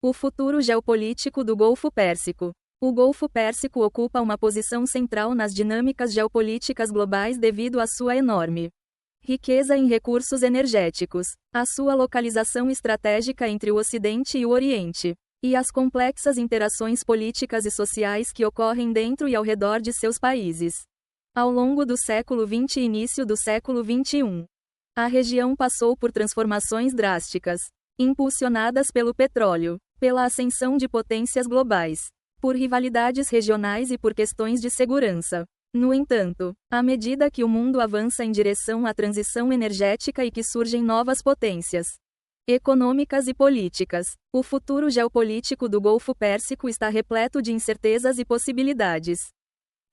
O futuro geopolítico do Golfo Pérsico. O Golfo Pérsico ocupa uma posição central nas dinâmicas geopolíticas globais devido à sua enorme riqueza em recursos energéticos, a sua localização estratégica entre o Ocidente e o Oriente, e as complexas interações políticas e sociais que ocorrem dentro e ao redor de seus países. Ao longo do século XX e início do século XXI, a região passou por transformações drásticas, impulsionadas pelo petróleo, pela ascensão de potências globais, por rivalidades regionais e por questões de segurança. No entanto, à medida que o mundo avança em direção à transição energética e que surgem novas potências econômicas e políticas, o futuro geopolítico do Golfo Pérsico está repleto de incertezas e possibilidades.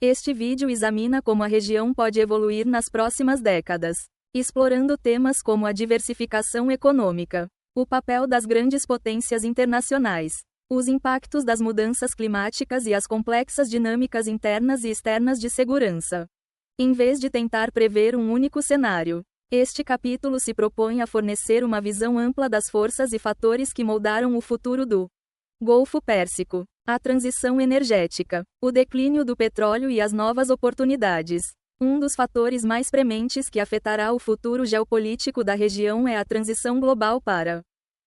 Este vídeo examina como a região pode evoluir nas próximas décadas, explorando temas como a diversificação econômica, o papel das grandes potências internacionais, os impactos das mudanças climáticas e as complexas dinâmicas internas e externas de segurança. Em vez de tentar prever um único cenário, este capítulo se propõe a fornecer uma visão ampla das forças e fatores que moldaram o futuro do Golfo Pérsico, a transição energética, o declínio do petróleo e as novas oportunidades. Um dos fatores mais prementes que afetará o futuro geopolítico da região é a transição global para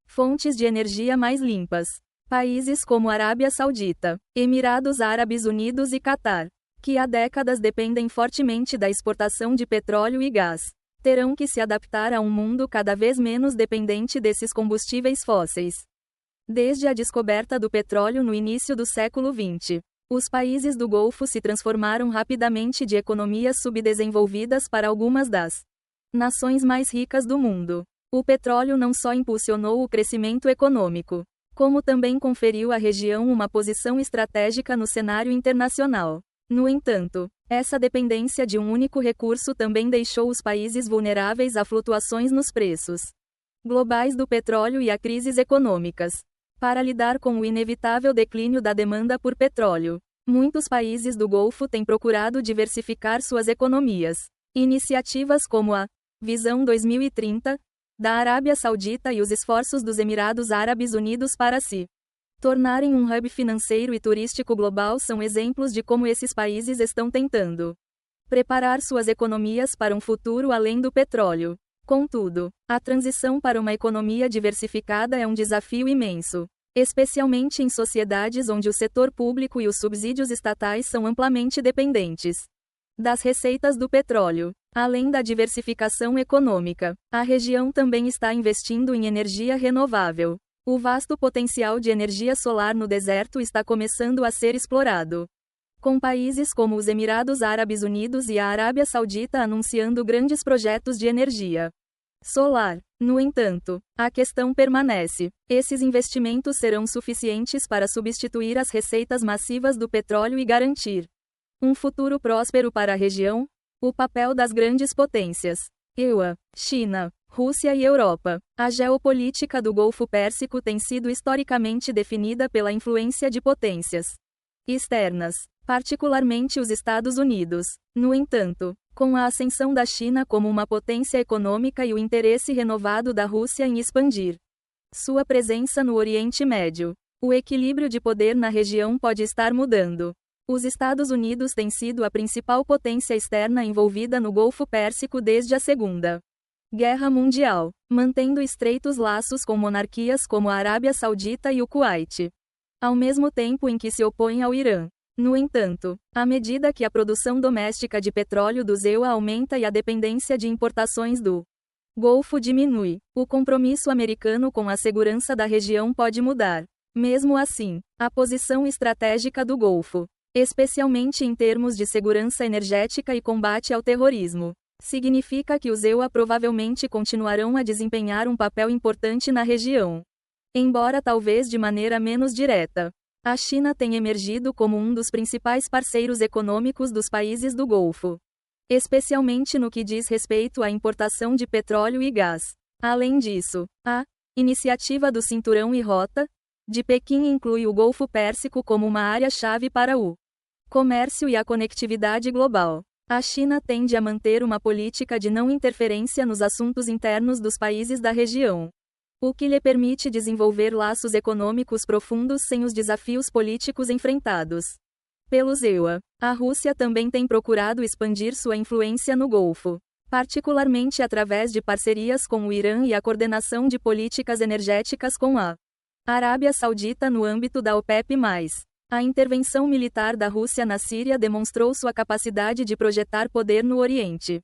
fontes de energia mais limpas. Países como Arábia Saudita, Emirados Árabes Unidos e Catar, que há décadas dependem fortemente da exportação de petróleo e gás, terão que se adaptar a um mundo cada vez menos dependente desses combustíveis fósseis. Desde a descoberta do petróleo no início do século XX, os países do Golfo se transformaram rapidamente de economias subdesenvolvidas para algumas das nações mais ricas do mundo. O petróleo não só impulsionou o crescimento econômico, como também conferiu à região uma posição estratégica no cenário internacional. No entanto, essa dependência de um único recurso também deixou os países vulneráveis a flutuações nos preços globais do petróleo e a crises econômicas. Para lidar com o inevitável declínio da demanda por petróleo, muitos países do Golfo têm procurado diversificar suas economias. Iniciativas como a Visão 2030 da Arábia Saudita e os esforços dos Emirados Árabes Unidos para se tornarem um hub financeiro e turístico global são exemplos de como esses países estão tentando preparar suas economias para um futuro além do petróleo. Contudo, a transição para uma economia diversificada é um desafio imenso, especialmente em sociedades onde o setor público e os subsídios estatais são amplamente dependentes das receitas do petróleo. Além da diversificação econômica, a região também está investindo em energia renovável. O vasto potencial de energia solar no deserto está começando a ser explorado, com países como os Emirados Árabes Unidos e a Arábia Saudita anunciando grandes projetos de energia solar. No entanto, a questão permanece: esses investimentos serão suficientes para substituir as receitas massivas do petróleo e garantir um futuro próspero para a região? O papel das grandes potências, EUA, China, Rússia e Europa. A geopolítica do Golfo Pérsico tem sido historicamente definida pela influência de potências externas, particularmente os Estados Unidos. No entanto, com a ascensão da China como uma potência econômica e o interesse renovado da Rússia em expandir sua presença no Oriente Médio, o equilíbrio de poder na região pode estar mudando. Os Estados Unidos têm sido a principal potência externa envolvida no Golfo Pérsico desde a Segunda Guerra Mundial, mantendo estreitos laços com monarquias como a Arábia Saudita e o Kuwait, ao mesmo tempo em que se opõe ao Irã. No entanto, à medida que a produção doméstica de petróleo do EUA aumenta e a dependência de importações do Golfo diminui, o compromisso americano com a segurança da região pode mudar. Mesmo assim, a posição estratégica do Golfo, especialmente em termos de segurança energética e combate ao terrorismo, significa que os EUA provavelmente continuarão a desempenhar um papel importante na região. Embora talvez de maneira menos direta, a China tem emergido como um dos principais parceiros econômicos dos países do Golfo, especialmente no que diz respeito à importação de petróleo e gás. Além disso, a Iniciativa do Cinturão e Rota de Pequim inclui o Golfo Pérsico como uma área-chave para o comércio e a conectividade global. A China tende a manter uma política de não interferência nos assuntos internos dos países da região, o que lhe permite desenvolver laços econômicos profundos sem os desafios políticos enfrentados pelos EUA. A Rússia também tem procurado expandir sua influência no Golfo, particularmente através de parcerias com o Irã e a coordenação de políticas energéticas com a Arábia Saudita no âmbito da OPEP+. A intervenção militar da Rússia na Síria demonstrou sua capacidade de projetar poder no Oriente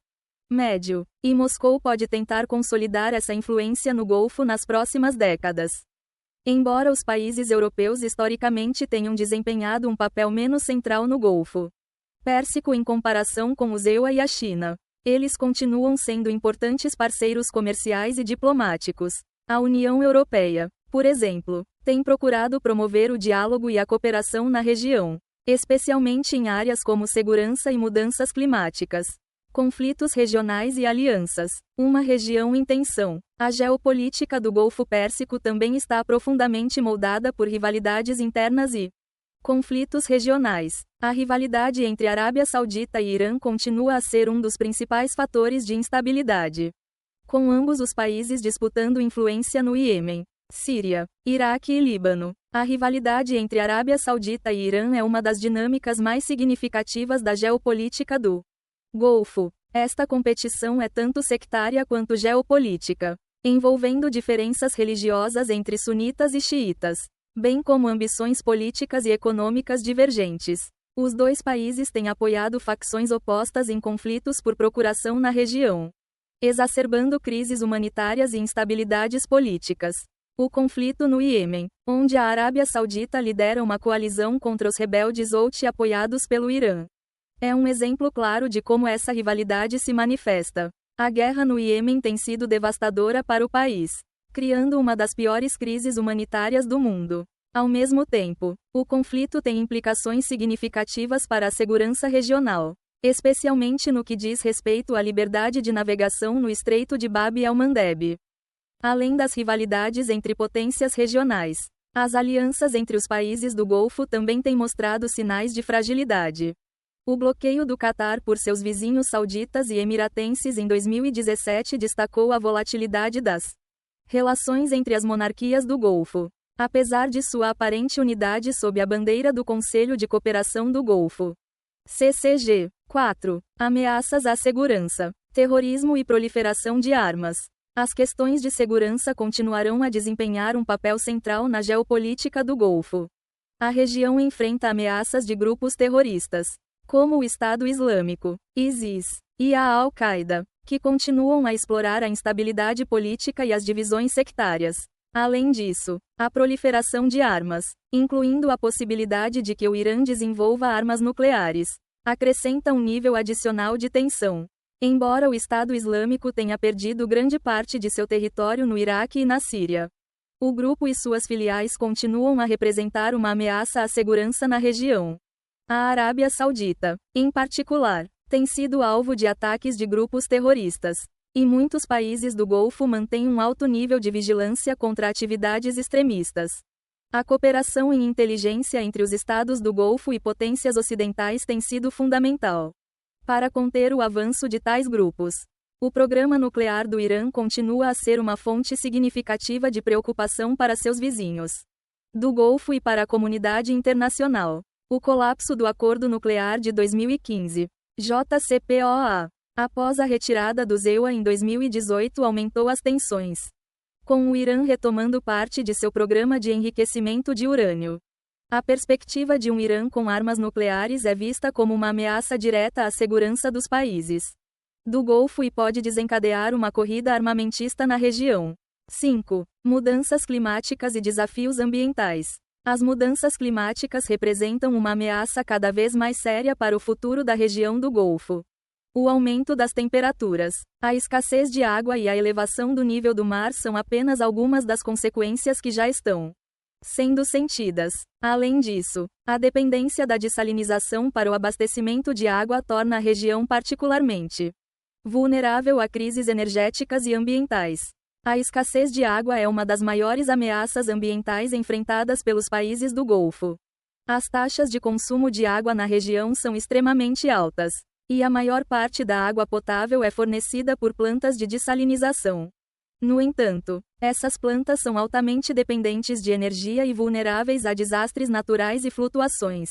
Médio, e Moscou pode tentar consolidar essa influência no Golfo nas próximas décadas. Embora os países europeus historicamente tenham desempenhado um papel menos central no Golfo Pérsico em comparação com os EUA e a China, eles continuam sendo importantes parceiros comerciais e diplomáticos. A União Europeia, por exemplo, tem procurado promover o diálogo e a cooperação na região, especialmente em áreas como segurança e mudanças climáticas, conflitos regionais e alianças. Uma região em tensão. A geopolítica do Golfo Pérsico também está profundamente moldada por rivalidades internas e conflitos regionais. A rivalidade entre Arábia Saudita e Irã continua a ser um dos principais fatores de instabilidade, com ambos os países disputando influência no Iêmen, Síria, Iraque e Líbano. A rivalidade entre Arábia Saudita e Irã é uma das dinâmicas mais significativas da geopolítica do Golfo. Esta competição é tanto sectária quanto geopolítica, envolvendo diferenças religiosas entre sunitas e xiitas, bem como ambições políticas e econômicas divergentes. Os dois países têm apoiado facções opostas em conflitos por procuração na região, exacerbando crises humanitárias e instabilidades políticas. O conflito no Iêmen, onde a Arábia Saudita lidera uma coalizão contra os rebeldes Houthi apoiados pelo Irã, é um exemplo claro de como essa rivalidade se manifesta. A guerra no Iêmen tem sido devastadora para o país, criando uma das piores crises humanitárias do mundo. Ao mesmo tempo, o conflito tem implicações significativas para a segurança regional, especialmente no que diz respeito à liberdade de navegação no Estreito de Bab el-Mandeb. Além das rivalidades entre potências regionais, as alianças entre os países do Golfo também têm mostrado sinais de fragilidade. O bloqueio do Catar por seus vizinhos sauditas e emiratenses em 2017 destacou a volatilidade das relações entre as monarquias do Golfo. Apesar de sua aparente unidade sob a bandeira do Conselho de Cooperação do Golfo, CCG. 4. Ameaças à segurança, terrorismo e proliferação de armas. As questões de segurança continuarão a desempenhar um papel central na geopolítica do Golfo. A região enfrenta ameaças de grupos terroristas, como o Estado Islâmico, ISIS, e a Al-Qaeda, que continuam a explorar a instabilidade política e as divisões sectárias. Além disso, a proliferação de armas, incluindo a possibilidade de que o Irã desenvolva armas nucleares, acrescenta um nível adicional de tensão. Embora o Estado Islâmico tenha perdido grande parte de seu território no Iraque e na Síria, o grupo e suas filiais continuam a representar uma ameaça à segurança na região. A Arábia Saudita, em particular, tem sido alvo de ataques de grupos terroristas, e muitos países do Golfo mantêm um alto nível de vigilância contra atividades extremistas. A cooperação em inteligência entre os estados do Golfo e potências ocidentais tem sido fundamental para conter o avanço de tais grupos. O programa nuclear do Irã continua a ser uma fonte significativa de preocupação para seus vizinhos do Golfo e para a comunidade internacional. O colapso do acordo nuclear de 2015, JCPOA, após a retirada dos EUA em 2018, aumentou as tensões, com o Irã retomando parte de seu programa de enriquecimento de urânio. A perspectiva de um Irã com armas nucleares é vista como uma ameaça direta à segurança dos países do Golfo e pode desencadear uma corrida armamentista na região. 5. Mudanças climáticas e desafios ambientais. As mudanças climáticas representam uma ameaça cada vez mais séria para o futuro da região do Golfo. O aumento das temperaturas, a escassez de água e a elevação do nível do mar são apenas algumas das consequências que já estão sendo sentidas. Além disso, a dependência da dessalinização para o abastecimento de água torna a região particularmente vulnerável a crises energéticas e ambientais. A escassez de água é uma das maiores ameaças ambientais enfrentadas pelos países do Golfo. As taxas de consumo de água na região são extremamente altas, e a maior parte da água potável é fornecida por plantas de dessalinização. No entanto, essas plantas são altamente dependentes de energia e vulneráveis a desastres naturais e flutuações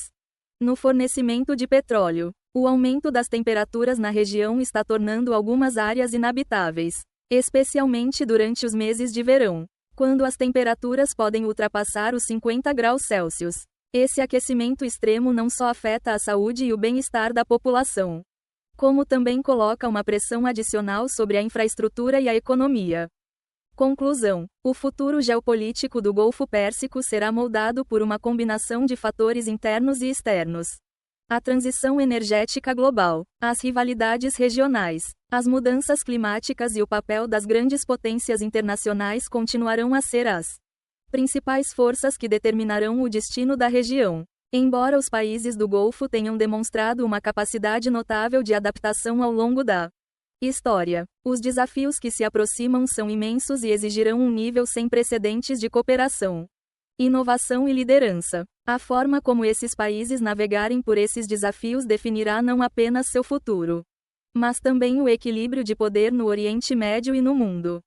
no fornecimento de petróleo. O aumento das temperaturas na região está tornando algumas áreas inabitáveis, especialmente durante os meses de verão, quando as temperaturas podem ultrapassar os 50 graus Celsius. Esse aquecimento extremo não só afeta a saúde e o bem-estar da população, como também coloca uma pressão adicional sobre a infraestrutura e a economia. Conclusão: o futuro geopolítico do Golfo Pérsico será moldado por uma combinação de fatores internos e externos. A transição energética global, as rivalidades regionais, as mudanças climáticas e o papel das grandes potências internacionais continuarão a ser as principais forças que determinarão o destino da região. Embora os países do Golfo tenham demonstrado uma capacidade notável de adaptação ao longo da história, os desafios que se aproximam são imensos e exigirão um nível sem precedentes de cooperação, inovação e liderança. A forma como esses países navegarem por esses desafios definirá não apenas seu futuro, mas também o equilíbrio de poder no Oriente Médio e no mundo.